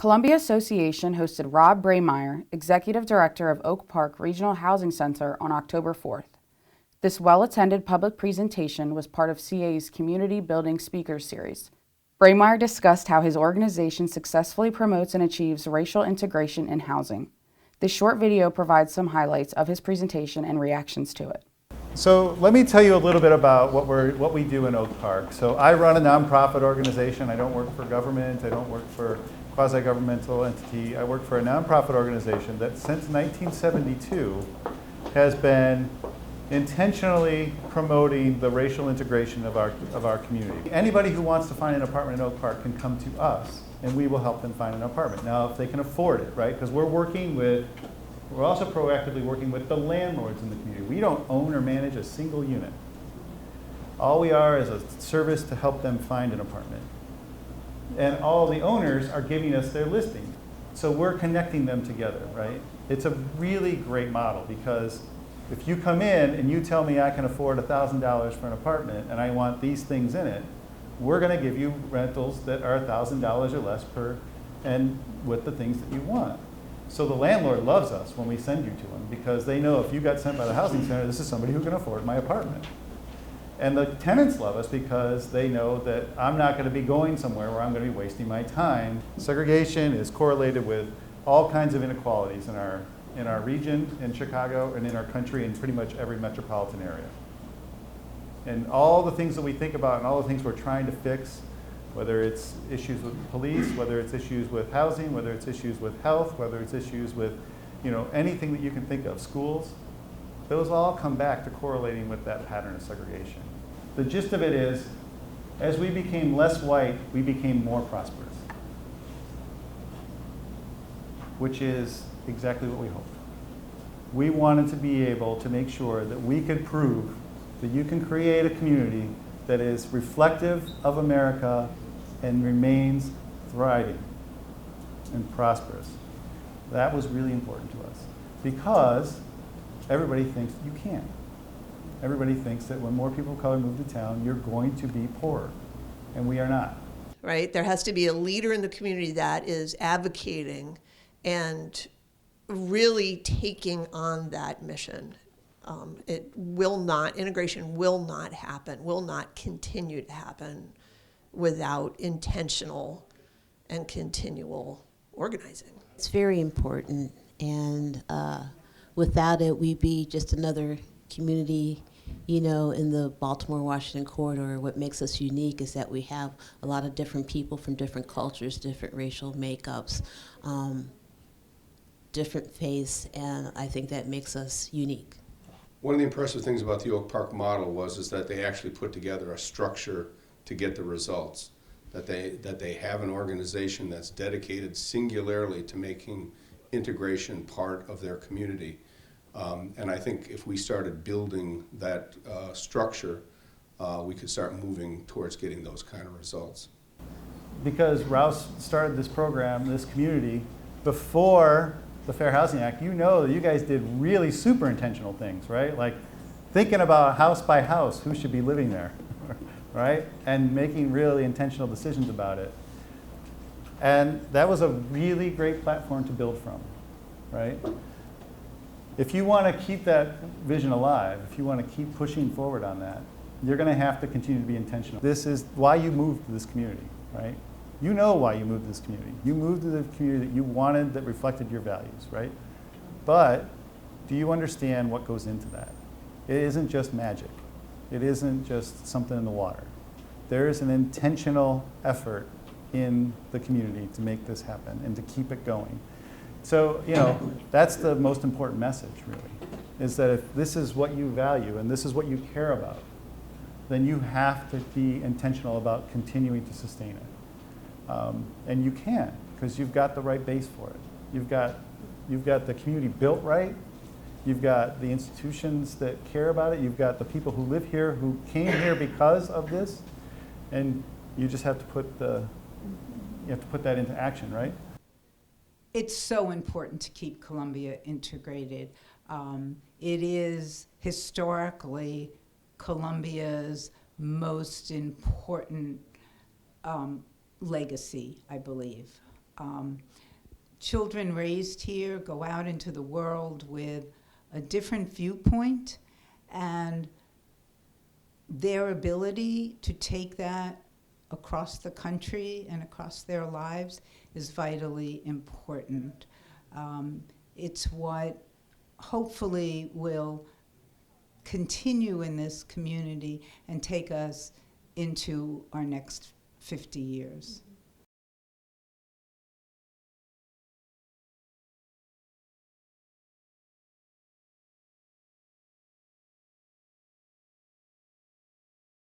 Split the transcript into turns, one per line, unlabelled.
Columbia Association hosted Rob Breymaier, Executive Director of Oak Park Regional Housing Center, on October 4th. This well-attended public presentation was part of CA's Community Building Speakers Series. Breymaier discussed how his organization successfully promotes and achieves racial integration in housing. This short video provides some highlights of his presentation and reactions to it.
So let me tell you a little bit about what we do in Oak Park. So I run a nonprofit organization. I don't work for government. I don't work for quasi-governmental entity. I work for a nonprofit organization that since 1972 has been intentionally promoting the racial integration of our community. Anybody who wants to find an apartment in Oak Park can come to us and we will help them find an apartment. Now, if they can afford it, right? Because we're also proactively working with the landlords in the community. We don't own or manage a single unit. All we are is a service to help them find an apartment. And all the owners are giving us their listing. So we're connecting them together, right? It's a really great model because if you come in and you tell me I can afford $1,000 for an apartment and I want these things in it, we're going to give you rentals that are $1,000 or less per, and with the things that you want. So the landlord loves us when we send you to them because they know if you got sent by the housing center, this is somebody who can afford my apartment. And the tenants love us because they know that I'm not going to be going somewhere where I'm going to be wasting my time. Segregation is correlated with all kinds of inequalities in our region, in Chicago, and in our country, in pretty much every metropolitan area. And all the things that we think about and all the things we're trying to fix, whether it's issues with police, whether it's issues with housing, whether it's issues with health, whether it's issues with anything that you can think of, schools, those all come back to correlating with that pattern of segregation. The gist of it is, as we became less white, we became more prosperous, which is exactly what we hoped. We wanted to be able to make sure that we could prove that you can create a community that is reflective of America and remains thriving and prosperous. That was really important to us because everybody thinks you can't. Everybody thinks that when more people of color move to town, you're going to be poorer, and we are not.
Right? There has to be a leader in the community that is advocating and really taking on that mission. Integration will not happen, will not continue to happen without intentional and continual organizing.
It's very important, and without it, we'd be just another community, in the Baltimore-Washington corridor. What makes us unique is that we have a lot of different people from different cultures, different racial makeups, different faiths, and I think that makes us unique.
One of the impressive things about the Oak Park model is that they actually put together a structure to get the results, that they have an organization that's dedicated singularly to making integration part of their community. And I think if we started building that structure, we could start moving towards getting those kind of results.
Because Rouse started this program, this community, before the Fair Housing Act, that you guys did really super intentional things, right? Like thinking about house by house, who should be living there, right? And making really intentional decisions about it. And that was a really great platform to build from, right? If you want to keep that vision alive, if you want to keep pushing forward on that, you're going to have to continue to be intentional. This is why you moved to this community, right? You know why you moved to this community. You moved to the community that you wanted, that reflected your values, right? But do you understand what goes into that? It isn't just magic. It isn't just something in the water. There is an intentional effort in the community to make this happen and to keep it going. So, that's the most important message, really, is that if this is what you value and this is what you care about, then you have to be intentional about continuing to sustain it. And you can, because you've got the right base for it. You've got the community built right. You've got the institutions that care about it. You've got the people who live here who came here because of this, and you just have to put that into action, right?
It's so important to keep Columbia integrated. It is historically Columbia's most important legacy, I believe. Children raised here go out into the world with a different viewpoint, and their ability to take that across the country and across their lives is vitally important. It's what hopefully will continue in this community and take us into our next 50 years.